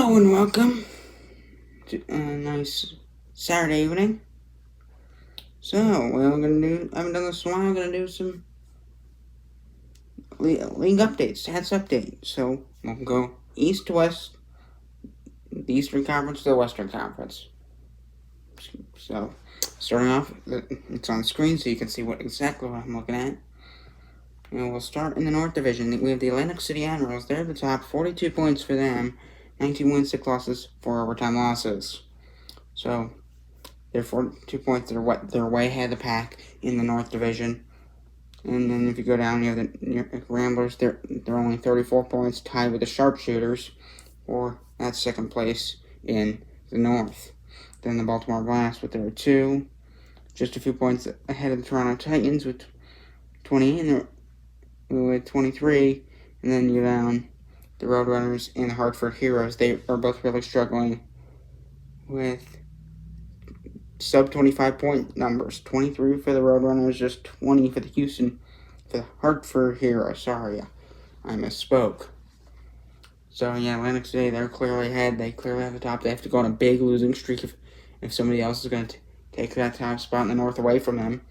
Hello and welcome to a nice Saturday evening. So, what I'm gonna do, I haven't done this in a while, I'm gonna do some league updates, stats update. So, we'll go east to west, the Eastern Conference to the Western Conference. So, starting off, it's on the screen so you can see exactly what I'm looking at. And we'll start in the North Division. We have the Atlantic City Admirals. They're at the top, 42 points for them, 19 wins, 6 losses, 4 overtime losses. So, they're 42 points. They're way ahead of the pack in the North Division. And then if you go down, you have the Ramblers. They're only 34 points, tied with the Sharpshooters, for that second place in the North. Then the Baltimore Blast with their 2, just a few points ahead of the Toronto Titans with 20, and with 23. And then you down the Roadrunners and the Hartford Heroes. They are both really struggling with sub 25 point numbers. 23 for the Roadrunners, just 20 for the Hartford Heroes. Sorry, I misspoke. So yeah, Atlantic City, they're clearly ahead. They clearly have the top. They have to go on a big losing streak if somebody else is going to take that top spot in the North away from them.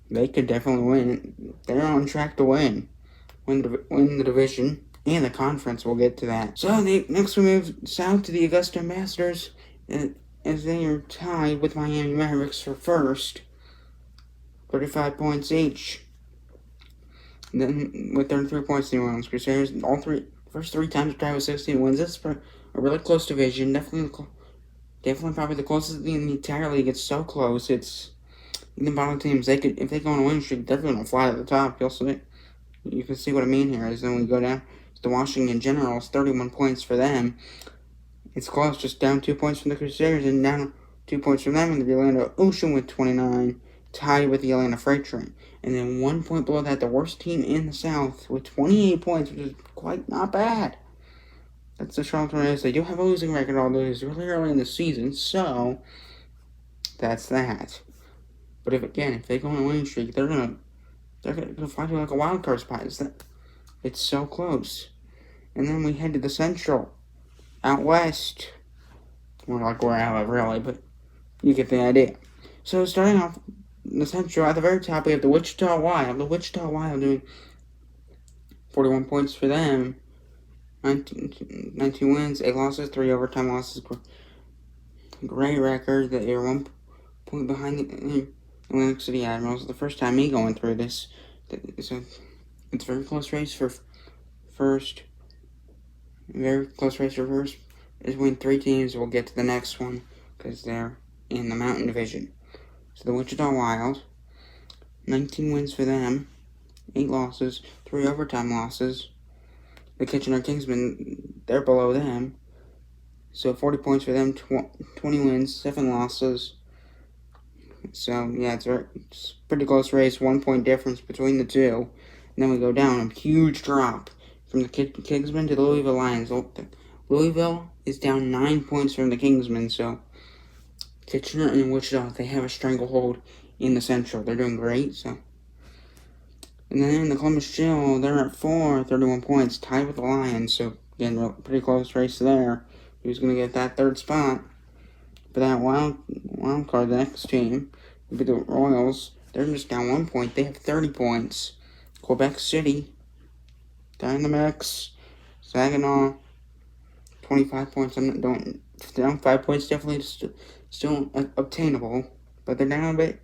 They could definitely win. They're on track to win the division and the conference. We'll get to that. So next we move south to the Augusta Ambassadors, as they are tied with Miami Mavericks for first, 35 points each. And then with 33 points, the New Orleans Crusaders, first three times tied with 16 wins. That's a really close division. Definitely probably the closest in the entire league. It's so close. It's the bottom teams. If they go on a winning streak, they're going to fly to the top. You can see what I mean here. Is then we go down to the Washington Generals, 31 points for them. It's close, just down 2 points from the Crusaders and down 2 points from them. And the Orlando Ocean with 29, tied with the Atlanta Freight Train. And then 1 point below that, the worst team in the South with 28 points, which is quite not bad. That's the Charlotte Hornets. They do have a losing record, although it's really early in the season, so that's that. But if they go on a winning streak, they're gonna fight you like a wild card spot. It's so close. And then we head to the Central, out west. More like where I live, really, but you get the idea. So starting off the Central, at the very top, we have the Wichita Wild. The Wichita Wild doing 41 points for them. 19 wins, 8 losses, 3 overtime losses. Great record. They are 1 point behind the Atlantic City Admirals. The first time me going through this. So it's a very close race for first. Very close race for first. There's win 3 teams. We'll get to the next one because they're in the Mountain Division. So the Wichita Wild, 19 wins for them, 8 losses, 3 overtime losses. The Kitchener Kingsmen, they're below them. So 40 points for them, 20 wins, 7 losses. So yeah, it's a pretty close race, 1 point difference between the two. And then we go down, a huge drop from the Kingsmen to the Louisville Lions. Louisville is down 9 points from the Kingsmen, so Kitchener and Wichita, they have a stranglehold in the Central. They're doing great, so. And then in the Columbus Chill, they're at 31 points, tied with the Lions. So, again, pretty close race there. Who's going to get that third spot? For that wild card, the next team would be the Royals. They're just down 1 point. They have 30 points. Quebec City, Dynamics, Saginaw, 25 points. Down 5 points, definitely still obtainable, but they're down a bit.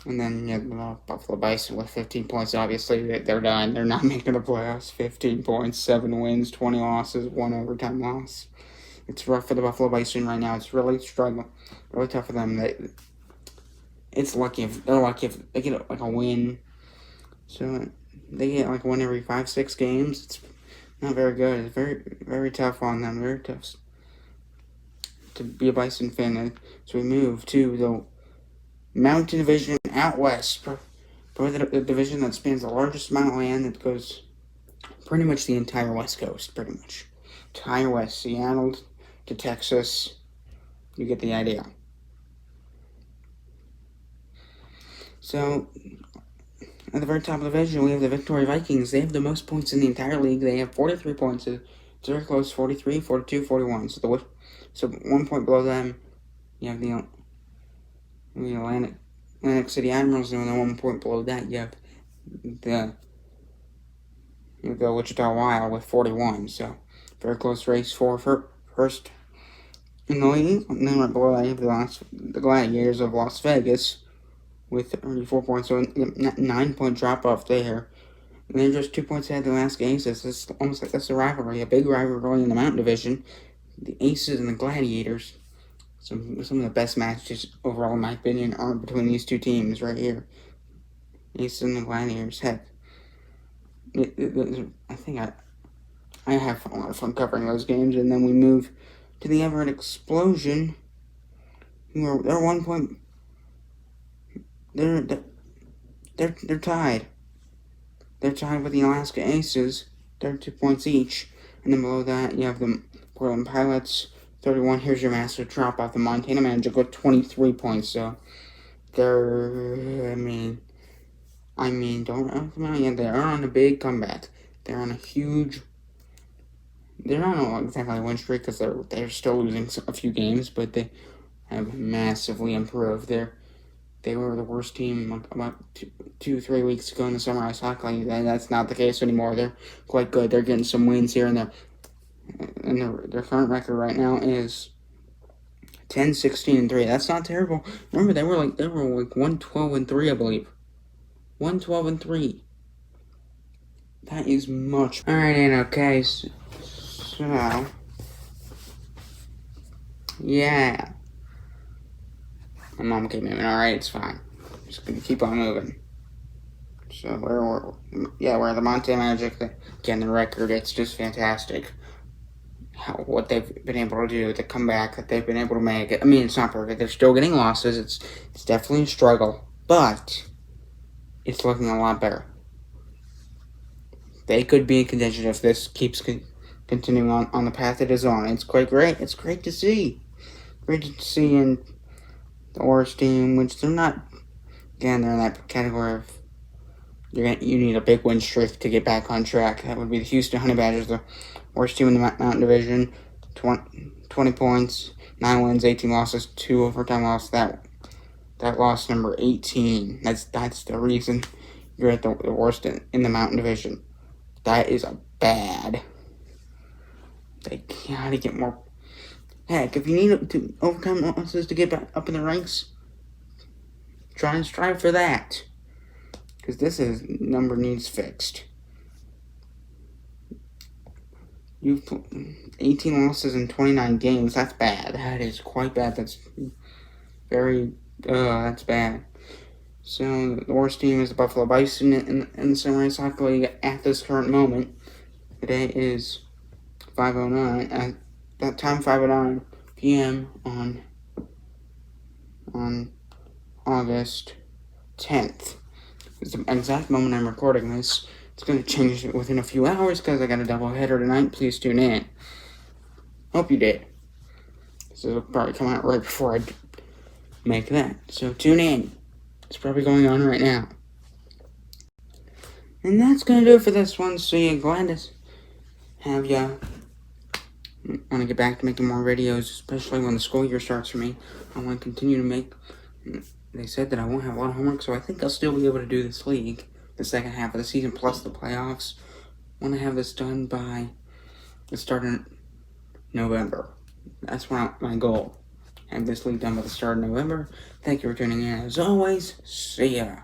And then Buffalo Bison with 15 points. Obviously, they're done. They're not making the playoffs. 15 points, 7 wins, 20 losses, 1 overtime loss. It's rough for the Buffalo Bison right now. It's really struggling, really tough for them. They're lucky if they get like a win. So they get like a win every 5-6 games. It's not very good. It's very, very tough on them. Very tough to be a Bison fan. So we move to the Mountain Division out west, probably the division that spans the largest amount of land that goes pretty much the entire West Coast, pretty much. Entire West, Seattle to Texas. You get the idea. So, at the very top of the division, we have the Victoria Vikings. They have the most points in the entire league. They have 43 points to very close, 43, 42, 41. So 1 point below them, you have the Atlantic City Admirals, and then 1 point below that, you have the Wichita Wild with 41. So very close race for first in the league. And then right below that, you have the Gladiators of Las Vegas with 34 points. So 9-point drop off there. And they're just 2 points ahead of the last Aces. It's almost like that's a rivalry, a big rivalry in the Mountain Division. The Aces and the Gladiators. Some of the best matches overall, in my opinion, are between these two teams right here. Aces and the Gladiators. Heck, I think I have a lot of fun covering those games. And then we move to the Everett Explosion. They're 1 point. They're tied. They're tied with the Alaska Aces. They're 2 points each. And then below that, you have the Portland Pilots, 31. Here's your massive drop off. The Montana Magic with 23 points. So they're, don't come out yet. They're on a big comeback. They're on a huge. They're not on exactly a win streak because they're still losing a few games, but they have massively improved. They were the worst team about 2-3 weeks ago in the Summer Ice Hockey League. That's not the case anymore. They're quite good. They're getting some wins here and there. And their current record right now is 10-16-3. That's not terrible. Remember, they were like 1-12-3, I believe. 1-12-3. That is much. All right, and okay, so yeah. My mom came in. All right, it's fine. Just gonna keep on moving. So we're the Montana Magic. Again, the record, it's just fantastic. What they've been able to do, the comeback that they've been able to make. I mean, it's not perfect. They're still getting losses. It's definitely a struggle, but it's looking a lot better. They could be in contention if this keeps continuing on the path it is on. It's quite great. It's great to see. Great to see in the Orange team, which they're not. Again, they're in that category of you need a big win streak to get back on track. That would be the Houston Honey Badgers, the worst team in the Mountain Division. 20 points, 9 wins, 18 losses, 2 overtime losses. That loss number 18. That's the reason you're at the worst in the Mountain Division. That is bad. They gotta get more. Heck, if you need to overcome losses to get back up in the ranks, try and strive for that. Because this number needs fixed. You've 18 losses in 29 games. That's bad. That is quite bad. That's that's bad. So the worst team is the Buffalo Bison in the Summer Ice Hockey League at this current moment. Today is 5:09. At that time, 5:09 p.m. on August 10th. It's the exact moment I'm recording this. It's going to change within a few hours because I got a doubleheader tonight. Please tune in. Hope you did. This will probably come out right before I make that. So tune in. It's probably going on right now. And that's going to do it for this one. So yeah, glad to have ya. I want to get back to making more videos, especially when the school year starts for me. I want to continue to make. They said that I won't have a lot of homework, so I think I'll still be able to do this league, the second half of the season, plus the playoffs. I want to have this done by the start of November. That's my goal. Have this league done by the start of November. Thank you for tuning in. As always, see ya.